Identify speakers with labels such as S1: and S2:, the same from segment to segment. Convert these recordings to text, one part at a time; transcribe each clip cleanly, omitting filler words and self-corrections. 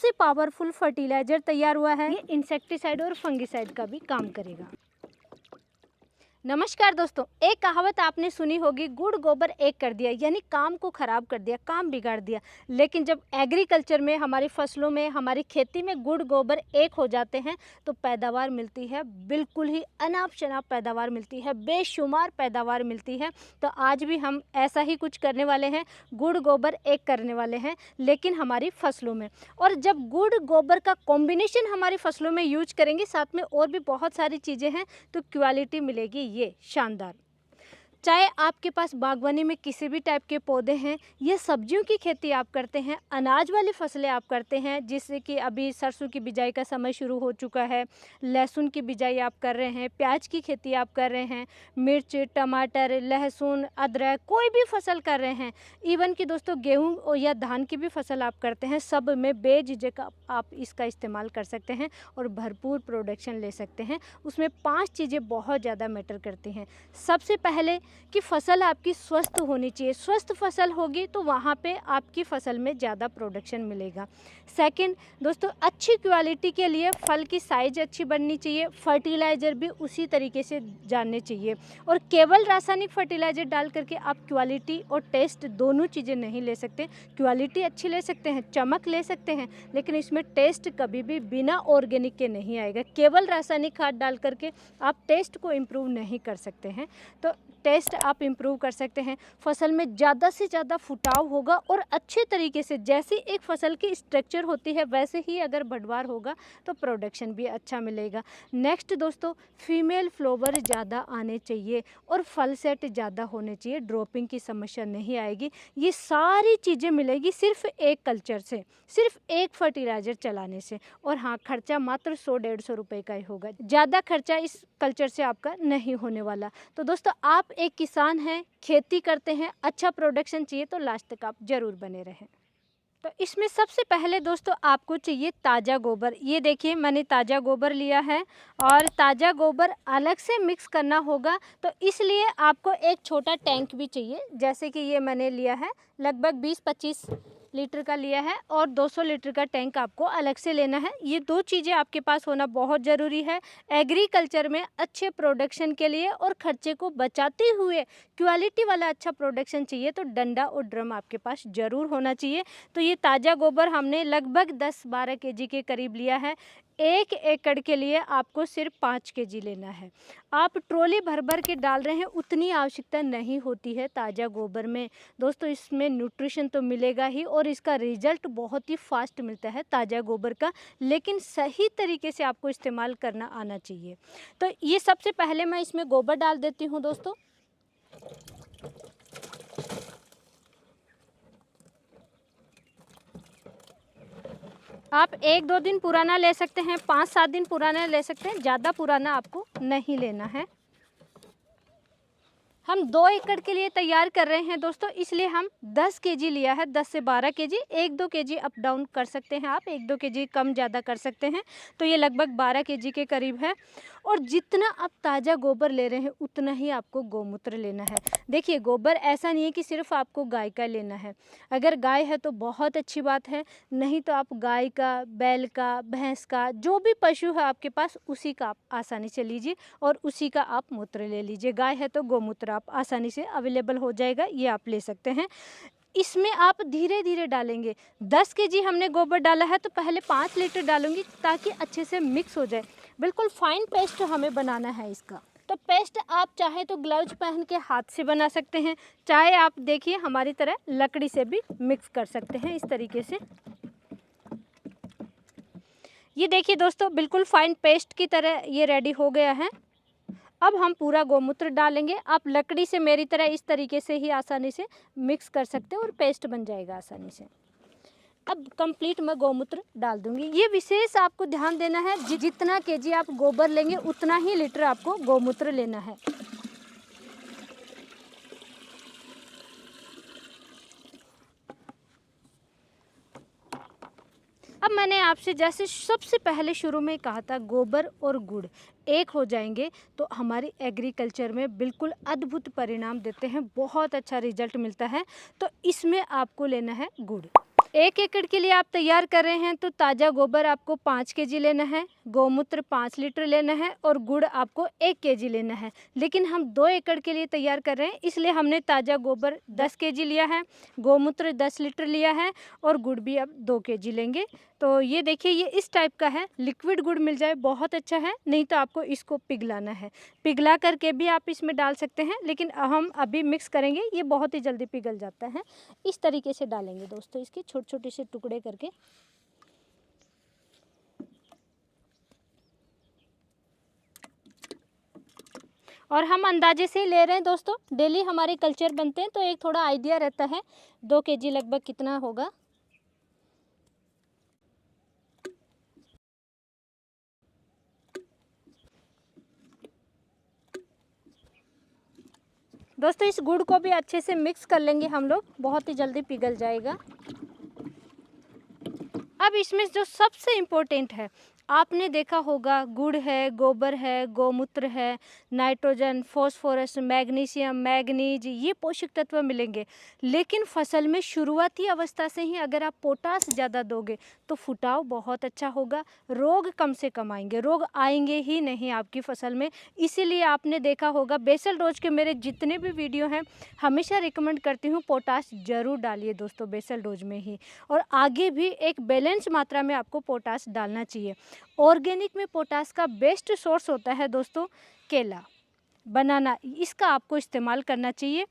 S1: सबसे powerful fertiliser तैयार हुआ है। ये इंसेक्टिसाइड और फंगिसाइड का भी काम करेगा। नमस्कार दोस्तों, एक कहावत आपने सुनी होगी, गुड़ गोबर एक कर दिया, यानी काम को ख़राब कर दिया, काम बिगाड़ दिया। लेकिन जब एग्रीकल्चर में, हमारी फसलों में, हमारी खेती में गुड़ गोबर एक हो जाते हैं तो पैदावार मिलती है, बिल्कुल ही अनाप शनाप पैदावार मिलती है, बेशुमार पैदावार मिलती है। तो आज भी हम ऐसा ही कुछ करने वाले हैं, गुड़ गोबर एक करने वाले हैं, लेकिन हमारी फसलों में। और जब गुड़ गोबर का कॉम्बिनेशन हमारी फसलों में यूज करेंगे, साथ में और भी बहुत सारी चीज़ें हैं, तो क्वालिटी मिलेगी ये शानदार। चाहे आपके पास बागवानी में किसी भी टाइप के पौधे हैं, ये सब्जियों की खेती आप करते हैं, अनाज वाली फसलें आप करते हैं, जिससे कि अभी सरसों की बिजाई का समय शुरू हो चुका है, लहसुन की बिजाई आप कर रहे हैं, प्याज की खेती आप कर रहे हैं, मिर्च, टमाटर, लहसुन, अदरक, कोई भी फसल कर रहे हैं, इवन कि दोस्तों गेहूँ या धान की भी फसल आप करते हैं, सब में बेझिझक आप इसका इस्तेमाल कर सकते हैं और भरपूर प्रोडक्शन ले सकते हैं। उसमें 5 चीज़ें बहुत ज़्यादा मैटर करती हैं। सबसे पहले कि फसल आपकी स्वस्थ होनी चाहिए, स्वस्थ फसल होगी तो वहाँ पे आपकी फसल में ज़्यादा प्रोडक्शन मिलेगा। सेकंड दोस्तों, अच्छी क्वालिटी के लिए फल की साइज अच्छी बननी चाहिए, फर्टिलाइज़र भी उसी तरीके से जानने चाहिए। और केवल रासायनिक फर्टिलाइज़र डाल करके आप क्वालिटी और टेस्ट दोनों चीज़ें नहीं ले सकते। क्वालिटी अच्छी ले सकते हैं, चमक ले सकते हैं, लेकिन इसमें टेस्ट कभी भी बिना ऑर्गेनिक के नहीं आएगा। केवल रासायनिक खाद डाल करके आप टेस्ट को इम्प्रूव नहीं कर सकते हैं। तो टेस्ट आप इम्प्रूव कर सकते हैं, फसल में ज़्यादा से ज़्यादा फुटाव होगा और अच्छे तरीके से, जैसी एक फसल की स्ट्रक्चर होती है वैसे ही अगर बढ़वार होगा तो प्रोडक्शन भी अच्छा मिलेगा। नेक्स्ट दोस्तों, फीमेल फ्लावर ज़्यादा आने चाहिए और फल सेट ज़्यादा होने चाहिए, ड्रॉपिंग की समस्या नहीं आएगी। ये सारी चीज़ें मिलेगी सिर्फ एक कल्चर से, सिर्फ एक फर्टिलाइज़र चलाने से। और हाँ, खर्चा मात्र 100-150 रुपये का ही होगा, ज़्यादा खर्चा इस कल्चर से आपका नहीं होने वाला। तो दोस्तों, आप एक किसान हैं, खेती करते हैं, अच्छा प्रोडक्शन चाहिए तो लास्ट तक आप ज़रूर बने रहें। तो इसमें सबसे पहले दोस्तों आपको चाहिए ताज़ा गोबर। ये देखिए, मैंने ताज़ा गोबर लिया है और ताज़ा गोबर अलग से मिक्स करना होगा, तो इसलिए आपको एक छोटा टैंक भी चाहिए। जैसे कि ये मैंने लिया है, लगभग 20-25 लीटर का लिया है और 200 लीटर का टैंक आपको अलग से लेना है। ये 2 चीज़ें आपके पास होना बहुत ज़रूरी है एग्रीकल्चर में अच्छे प्रोडक्शन के लिए। और खर्चे को बचाते हुए क्वालिटी वाला अच्छा प्रोडक्शन चाहिए तो डंडा और ड्रम आपके पास ज़रूर होना चाहिए। तो ये ताज़ा गोबर हमने लगभग 10-12 केजी के करीब लिया है। 1 एकड़ के लिए आपको सिर्फ 5 केजी लेना है। आप ट्रॉली भर भर के डाल रहे हैं, उतनी आवश्यकता नहीं होती है ताज़ा गोबर में। दोस्तों, इसमें न्यूट्रिशन तो मिलेगा ही और इसका रिजल्ट बहुत ही फास्ट मिलता है ताज़ा गोबर का, लेकिन सही तरीके से आपको इस्तेमाल करना आना चाहिए। तो ये सबसे पहले मैं इसमें गोबर डाल देती हूँ दोस्तों। आप 1-2 दिन पुराना ले सकते हैं, 5-7 दिन पुराना ले सकते हैं, ज़्यादा पुराना आपको नहीं लेना है। हम 2 एकड़ के लिए तैयार कर रहे हैं दोस्तों, इसलिए हम 10 केजी लिया है, 10 से 12 केजी, 1-2 केजी अप डाउन कर सकते हैं आप, 1-2 केजी कम ज़्यादा कर सकते हैं। तो ये लगभग 12 केजी के करीब है। और जितना आप ताज़ा गोबर ले रहे हैं उतना ही आपको गौमूत्र लेना है। देखिए, गोबर ऐसा नहीं है कि सिर्फ आपको गाय का लेना है। अगर गाय है तो बहुत अच्छी बात है, नहीं तो आप गाय का, बैल का, भैंस का, जो भी पशु है आपके पास उसी का आप आसानी से लीजिए और उसी का आप मूत्र ले लीजिए। गाय है तो गौमूत्र आप आसानी से अवेलेबल हो जाएगा, ये आप ले सकते हैं। इसमें आप धीरे धीरे डालेंगे। 10 केजी हमने गोबर डाला है तो पहले 5 लीटर डालूंगी ताकि अच्छे से मिक्स हो जाए। बिल्कुल फाइन पेस्ट हमें बनाना है इसका। तो पेस्ट आप चाहे तो ग्लव्स पहन के हाथ से बना सकते हैं, चाहे आप देखिए हमारी तरह लकड़ी से भी मिक्स कर सकते हैं इस तरीके से। ये देखिए दोस्तों, बिल्कुल फाइन पेस्ट की तरह ये रेडी हो गया है। अब हम पूरा गौमूत्र डालेंगे। आप लकड़ी से मेरी तरह इस तरीके से ही आसानी से मिक्स कर सकते हैं और पेस्ट बन जाएगा आसानी से। अब कंप्लीट मैं गौमूत्र डाल दूंगी। ये विशेष आपको ध्यान देना है, जितना केजी आप गोबर लेंगे उतना ही लीटर आपको गौमूत्र लेना है। अब मैंने आपसे जैसे सबसे पहले शुरू में कहा था, गोबर और गुड़ एक हो जाएंगे तो हमारी एग्रीकल्चर में बिल्कुल अद्भुत परिणाम देते हैं, बहुत अच्छा रिजल्ट मिलता है। तो इसमें आपको लेना है गुड़। 1 एकड़ के लिए आप तैयार कर रहे हैं तो ताज़ा गोबर आपको 5 केजी लेना है, गोमूत्र 5 लीटर लेना है और गुड़ आपको 1 केजी लेना है। लेकिन हम 2 एकड़ के लिए तैयार कर रहे हैं, इसलिए हमने ताज़ा गोबर 10 केजी लिया है, गोमूत्र 10 लीटर लिया है और गुड़ भी अब 2 केजी लेंगे। तो ये देखिए, ये इस टाइप का है। लिक्विड गुड़ मिल जाए बहुत अच्छा है, नहीं तो आपको इसको पिघलाना है। पिघला करके भी आप इसमें डाल सकते हैं, लेकिन हम अभी मिक्स करेंगे, ये बहुत ही जल्दी पिघल जाता है। इस तरीके से डालेंगे दोस्तों, इसके छोटे छोटे से टुकड़े करके। और हम अंदाजे से ही ले रहे हैं दोस्तों, डेली हमारे कल्चर बनते हैं तो एक थोड़ा आइडिया रहता है 2 केजी लगभग कितना होगा। दोस्तों इस गुड़ को भी अच्छे से मिक्स कर लेंगे हम लोग, बहुत ही जल्दी पिघल जाएगा। अब इसमें जो सबसे इम्पोर्टेंट है, आपने देखा होगा गुड़ है, गोबर है, गोमूत्र है, नाइट्रोजन, फास्फोरस, मैग्नीशियम, मैग्नीज, ये पोषक तत्व मिलेंगे। लेकिन फसल में शुरुआती अवस्था से ही अगर आप पोटास ज़्यादा दोगे तो फुटाव बहुत अच्छा होगा, रोग कम से कम आएंगे, रोग आएंगे ही नहीं आपकी फसल में। इसीलिए आपने देखा होगा बेसल डोज के मेरे जितने भी वीडियो हैं, हमेशा रिकमेंड करती हूँ पोटास ज़रूर डालिए दोस्तों बेसल डोज में ही। और आगे भी एक बैलेंस मात्रा में आपको पोटास डालना चाहिए। ऑर्गेनिक में पोटास का बेस्ट सोर्स होता है दोस्तों केला, बनाना, इसका आपको इस्तेमाल करना चाहिए।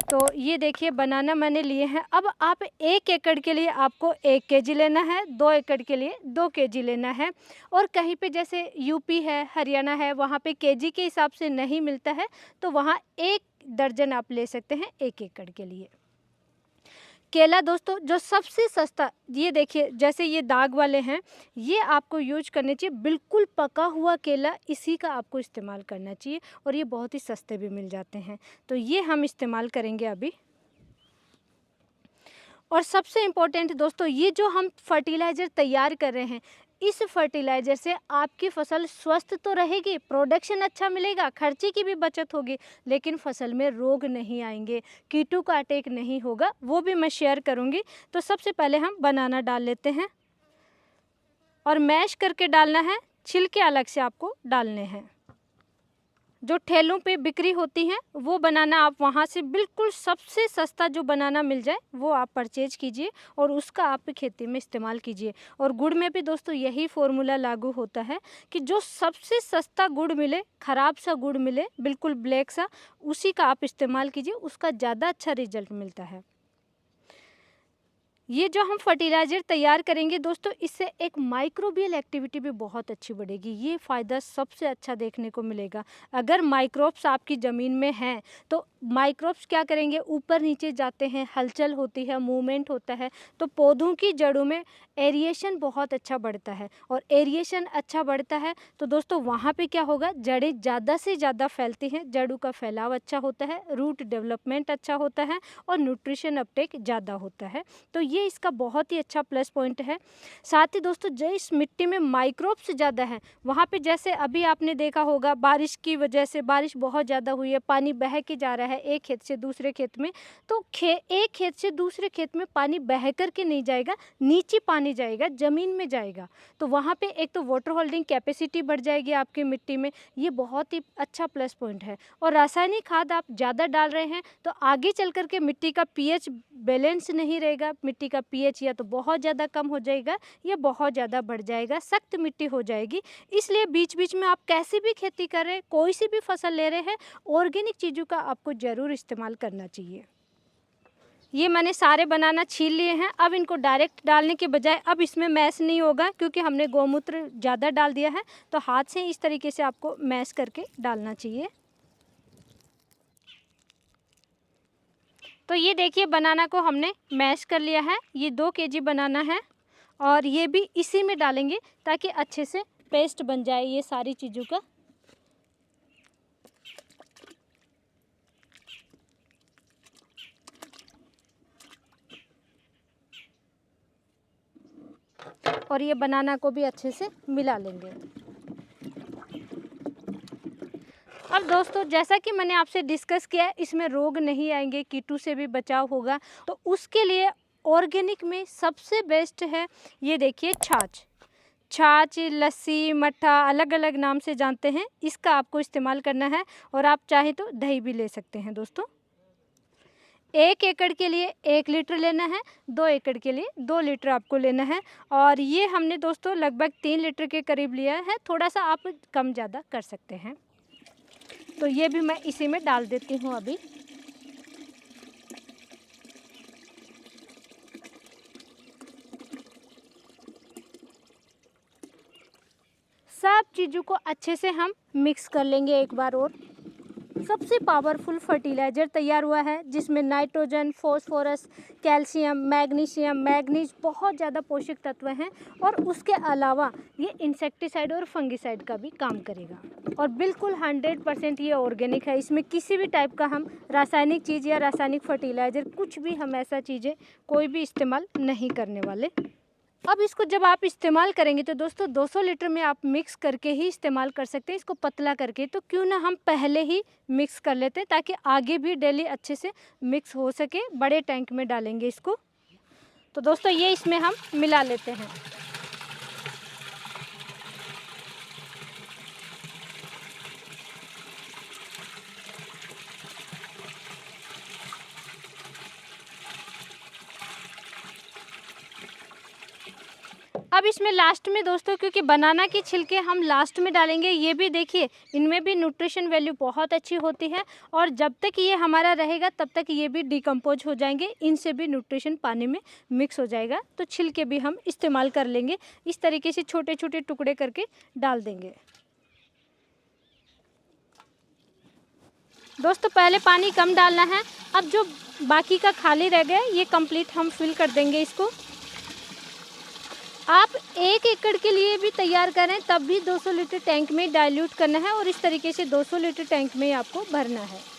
S1: तो ये देखिए बनाना मैंने लिए हैं। अब आप 1 एकड़ के लिए आपको 1 केजी लेना है, 2 एकड़ के लिए 2 केजी लेना है। और कहीं पे जैसे यूपी है, हरियाणा है, वहाँ पे केजी के हिसाब से नहीं मिलता है, तो वहाँ 1 दर्जन आप ले सकते हैं 1 एकड़ के लिए। केला दोस्तों जो सबसे सस्ता, ये देखिए जैसे ये दाग वाले हैं, ये आपको यूज करने चाहिए। बिल्कुल पका हुआ केला, इसी का आपको इस्तेमाल करना चाहिए और ये बहुत ही सस्ते भी मिल जाते हैं, तो ये हम इस्तेमाल करेंगे अभी। और सबसे इम्पोर्टेंट दोस्तों, ये जो हम फर्टिलाइज़र तैयार कर रहे हैं, इस फर्टिलाइज़र से आपकी फसल स्वस्थ तो रहेगी, प्रोडक्शन अच्छा मिलेगा, खर्चे की भी बचत होगी, लेकिन फसल में रोग नहीं आएंगे, कीटों का अटैक नहीं होगा, वो भी मैं शेयर करूँगी। तो सबसे पहले हम बनाना डाल लेते हैं और मैश करके डालना है, छिलके अलग से आपको डालने हैं। जो ठेलों पे बिक्री होती हैं वो बनाना आप वहाँ से बिल्कुल सबसे सस्ता जो बनाना मिल जाए वो आप परचेज कीजिए और उसका आप खेती में इस्तेमाल कीजिए। और गुड़ में भी दोस्तों यही फॉर्मूला लागू होता है कि जो सबसे सस्ता गुड़ मिले, ख़राब सा गुड़ मिले, बिल्कुल ब्लैक सा, उसी का आप इस्तेमाल कीजिए, उसका ज़्यादा अच्छा रिजल्ट मिलता है। ये जो हम फर्टिलाइज़र तैयार करेंगे दोस्तों, इससे एक माइक्रोबियल एक्टिविटी भी बहुत अच्छी बढ़ेगी। ये फ़ायदा सबसे अच्छा देखने को मिलेगा। अगर माइक्रोब्स आपकी ज़मीन में हैं तो माइक्रोब्स क्या करेंगे, ऊपर नीचे जाते हैं, हलचल होती है, मूवमेंट होता है, तो पौधों की जड़ों में एरिएशन बहुत अच्छा बढ़ता है। और एरिएशन अच्छा बढ़ता है तो दोस्तों वहाँ पे क्या होगा, जड़ें ज़्यादा से ज़्यादा फैलती हैं, जड़ों का फैलाव अच्छा होता है, रूट डेवलपमेंट अच्छा होता है और न्यूट्रिशन अपटेक ज़्यादा होता है। तो ये इसका बहुत ही अच्छा प्लस पॉइंट है। साथ ही दोस्तों जिस मिट्टी में माइक्रोब्स ज़्यादा हैं, वहाँ पे जैसे अभी आपने देखा होगा बारिश की वजह से, बारिश बहुत ज़्यादा हुई है, पानी बह के जा रहा है एक खेत से दूसरे खेत में, तो एक खेत से दूसरे खेत में पानी बह कर के नहीं जाएगा, नीचे पानी जाएगा, ज़मीन में जाएगा। तो वहाँ पे एक तो वाटर होल्डिंग कैपेसिटी बढ़ जाएगी आपकी मिट्टी में, ये बहुत ही अच्छा प्लस पॉइंट है। और रासायनिक खाद आप ज़्यादा डाल रहे हैं तो आगे चल कर के मिट्टी का पीएच बैलेंस नहीं रहेगा, मिट्टी का पीएच या तो बहुत ज़्यादा कम हो जाएगा या बहुत ज़्यादा बढ़ जाएगा, सख्त मिट्टी हो जाएगी। इसलिए बीच बीच में आप कैसी भी खेती कर रहे हैं, कोई सी भी फसल ले रहे हैं, ऑर्गेनिक चीज़ों का आपको ज़रूर इस्तेमाल करना चाहिए। ये मैंने सारे बनाना छील लिए हैं। अब इनको डायरेक्ट डालने के बजाय अब इसमें मैश नहीं होगा, क्योंकि हमने गोमूत्र ज़्यादा डाल दिया है, तो हाथ से इस तरीके से आपको मैश करके डालना चाहिए। तो ये देखिए बनाना को हमने मैश कर लिया है, ये 2 केजी बनाना है और ये भी इसी में डालेंगे ताकि अच्छे से पेस्ट बन जाए ये सारी चीज़ों का। और ये बनाना को भी अच्छे से मिला लेंगे। अब दोस्तों जैसा कि मैंने आपसे डिस्कस किया है, इसमें रोग नहीं आएंगे, कीटों से भी बचाव होगा, तो उसके लिए ऑर्गेनिक में सबसे बेस्ट है ये देखिए छाछ। छाछ, लस्सी, मट्ठा अलग अलग नाम से जानते हैं, इसका आपको इस्तेमाल करना है। और आप चाहे तो दही भी ले सकते हैं दोस्तों। 1 एकड़ के लिए 1 लीटर लेना है, 2 एकड़ के लिए 2 लीटर आपको लेना है। और ये हमने दोस्तों लगभग 3 लीटर के करीब लिया है, थोड़ा सा आप कम ज़्यादा कर सकते हैं। तो ये भी मैं इसी में डाल देती हूँ अभी। सब चीज़ों को अच्छे से हम मिक्स कर लेंगे एक बार और। सबसे पावरफुल फर्टिलाइज़र तैयार हुआ है, जिसमें nitrogen, phosphorus, calcium, magnesium, manganese बहुत ज़्यादा पोषक तत्व हैं। और उसके अलावा ये इंसेक्टिसाइड और फंगिसाइड का भी काम करेगा। और बिल्कुल 100% ये ऑर्गेनिक है। इसमें किसी भी टाइप का हम रासायनिक चीज़ या रासायनिक फर्टिलाइज़र कुछ भी हम ऐसा चीज़ें कोई भी इस्तेमाल नहीं करने वाले। अब इसको जब आप इस्तेमाल करेंगे तो दोस्तों 200 लीटर में आप मिक्स करके ही इस्तेमाल कर सकते हैं, इसको पतला करके। तो क्यों ना हम पहले ही मिक्स कर लेते हैं, ताकि आगे भी डेली अच्छे से मिक्स हो सके। बड़े टैंक में डालेंगे इसको। तो दोस्तों ये इसमें हम मिला लेते हैं। अब इसमें लास्ट में दोस्तों, क्योंकि बनाना की छिलके हम लास्ट में डालेंगे, ये भी देखिए इनमें भी न्यूट्रिशन वैल्यू बहुत अच्छी होती है। और जब तक ये हमारा रहेगा तब तक ये भी डिकम्पोज हो जाएंगे, इनसे भी न्यूट्रिशन पानी में मिक्स हो जाएगा। तो छिलके भी हम इस्तेमाल कर लेंगे, इस तरीके से छोटे छोटे टुकड़े करके डाल देंगे। दोस्तों पहले पानी कम डालना है। अब जो बाकी का खाली रह गया ये कंप्लीट हम फिल कर देंगे इसको। आप 1 एकड़ के लिए भी तैयार करें तब भी 200 लीटर टैंक में डाइल्यूट करना है। और इस तरीके से 200 लीटर टैंक में आपको भरना है।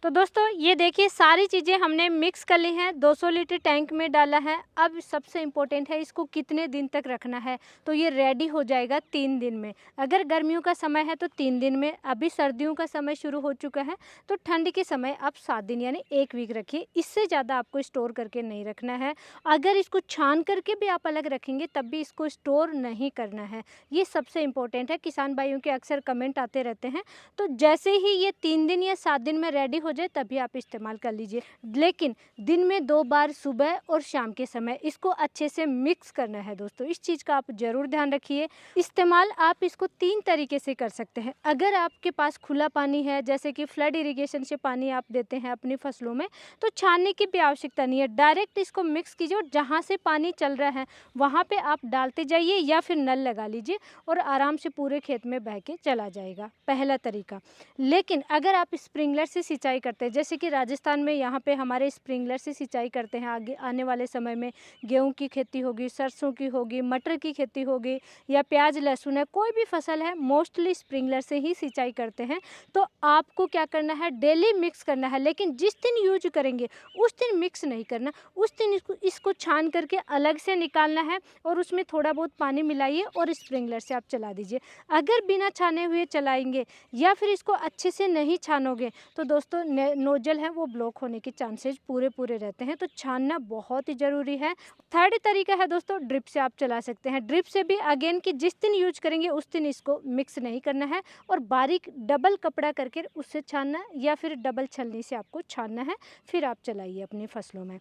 S1: तो दोस्तों ये देखिए सारी चीज़ें हमने मिक्स कर ली हैं, 200 लीटर टैंक में डाला है। अब सबसे इम्पोर्टेंट है इसको कितने दिन तक रखना है। तो ये रेडी हो जाएगा 3 दिन में। अगर गर्मियों का समय है तो 3 दिन में, अभी सर्दियों का समय शुरू हो चुका है तो ठंड के समय आप 7 दिन यानी 1 वीक रखिए। इससे ज़्यादा आपको स्टोर करके नहीं रखना है। अगर इसको छान करके भी आप अलग रखेंगे तब भी इसको स्टोर नहीं करना है। ये सबसे इम्पोर्टेंट है। किसान भाइयों के अक्सर कमेंट आते रहते हैं। तो जैसे ही ये 3 दिन या 7 दिन में रेडी हो जाए तभी आप इस्तेमाल कर लीजिए। लेकिन दिन में 2 बार, सुबह और शाम के समय इसको अच्छे से मिक्स करना है दोस्तों। इस चीज़ का आप ज़रूर ध्यान रखिए। इस्तेमाल आप इसको 3 तरीके से कर सकते हैं। अगर आपके पास खुला पानी है, जैसे कि फ्लड इरिगेशन से पानी आप देते हैं अपनी फसलों में, तो छानने की भी आवश्यकता नहीं है। डायरेक्ट इसको मिक्स कीजिए और जहाँ से पानी चल रहा है वहाँ पे आप डालते जाइए, या फिर नल लगा लीजिए और आराम से पूरे खेत में बह के चला जाएगा। पहला तरीका। लेकिन अगर आप स्प्रिंकलर से सिंचाई करते हैं, जैसे कि राजस्थान में यहाँ पे हमारे स्प्रिंकलर से सिंचाई करते हैं, आगे आने वाले समय में गेहूं की खेती होगी, सरसों की होगी, मटर की खेती होगी, या प्याज लहसुन है, कोई भी फसल है, मोस्टली स्प्रिंकलर से ही सिंचाई करते हैं। तो आपको क्या करना है, डेली मिक्स करना है। लेकिन जिस दिन यूज करेंगे उस दिन मिक्स नहीं करना, उस दिन इसको छान करके अलग से निकालना है और उसमें थोड़ा बहुत पानी मिलाइए और स्प्रिंकलर से आप चला दीजिए। अगर बिना छाने हुए चलाएंगे या फिर इसको अच्छे से नहीं छानोगे तो दोस्तों नोजल है वो ब्लॉक होने के चांसेस पूरे रहते हैं। तो छानना बहुत ही ज़रूरी है। थर्ड तरीका है दोस्तों, ड्रिप से आप चला सकते हैं। ड्रिप से भी अगेन कि जिस दिन यूज करेंगे उस दिन इसको मिक्स नहीं करना है और बारीक डबल कपड़ा करके उससे छानना है, या फिर डबल छलनी से आपको छानना है। फिर आप चलाइए अपनी फसलों में।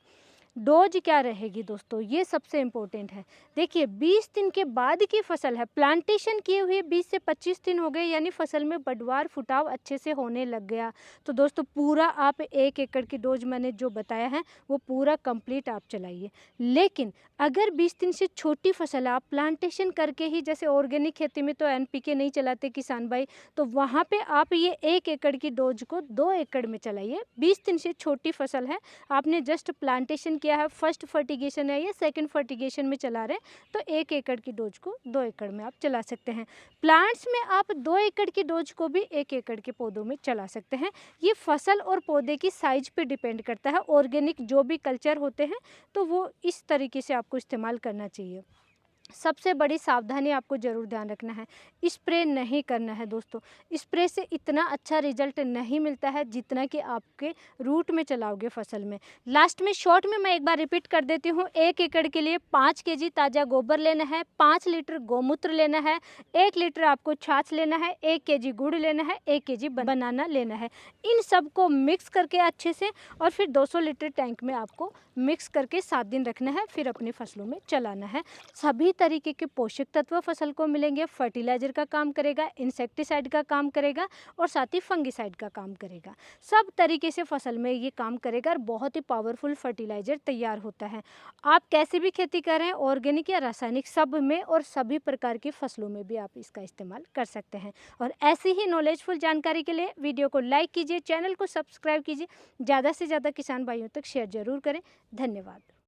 S1: डोज क्या रहेगी दोस्तों, ये सबसे इम्पोर्टेंट है। देखिए 20 दिन के बाद की फसल है, प्लांटेशन किए हुए 20 से 25 दिन हो गए, यानी फसल में बढ़वार फुटाव अच्छे से होने लग गया। तो दोस्तों पूरा आप 1 एकड़ की डोज मैंने जो बताया है वो पूरा कंप्लीट आप चलाइए। लेकिन अगर 20 दिन से छोटी फसल आप प्लांटेशन करके ही, जैसे ऑर्गेनिक खेती में तो NPK नहीं चलाते किसान भाई, तो वहाँ पे आप ये 1 एकड़ की डोज को 2 एकड़ में चलाइए। 20 दिन से छोटी फसल है, आपने जस्ट प्लांटेशन किया है, फर्स्ट फर्टिगेशन है या सेकंड फर्टिगेशन में चला रहे हैं, तो 1 एकड़ की डोज को 2 एकड़ में आप चला सकते हैं। प्लांट्स में आप 2 एकड़ की डोज को भी 1 एकड़ के पौधों में चला सकते हैं। ये फसल और पौधे की साइज पे डिपेंड करता है। ऑर्गेनिक जो भी कल्चर होते हैं तो वो इस तरीके से आपको इस्तेमाल करना चाहिए। सबसे बड़ी सावधानी आपको ज़रूर ध्यान रखना है, स्प्रे नहीं करना है दोस्तों। स्प्रे से इतना अच्छा रिजल्ट नहीं मिलता है जितना कि आपके रूट में चलाओगे फसल में। लास्ट में शॉर्ट में मैं एक बार रिपीट कर देती हूँ, 1 एकड़ के लिए 5 केजी ताज़ा गोबर लेना है, 5 लीटर गौमूत्र लेना है, 1 लीटर आपको छाछ लेना है, 1 केजी गुड़ लेना है, 1 केजी बनाना लेना है। इन सब को मिक्स करके अच्छे से और फिर 200 लीटर टैंक में आपको मिक्स करके 7 दिन रखना है, फिर अपनी फसलों में चलाना है। सभी तरीके के पोषक तत्व फसल को मिलेंगे, फर्टिलाइज़र का काम करेगा, इंसेक्टिसाइड का काम करेगा और साथ ही फंगिसाइड का काम करेगा। सब तरीके से फसल में ये काम करेगा और बहुत ही पावरफुल फर्टिलाइज़र तैयार होता है। आप कैसे भी खेती कर रहे हैं, ऑर्गेनिक या रासायनिक, सब में और सभी प्रकार की फसलों में भी आप इसका इस्तेमाल कर सकते हैं। और ऐसी ही नॉलेजफुल जानकारी के लिए वीडियो को लाइक कीजिए, चैनल को सब्सक्राइब कीजिए, ज़्यादा से ज़्यादा किसान भाइयों तक शेयर ज़रूर करें। धन्यवाद।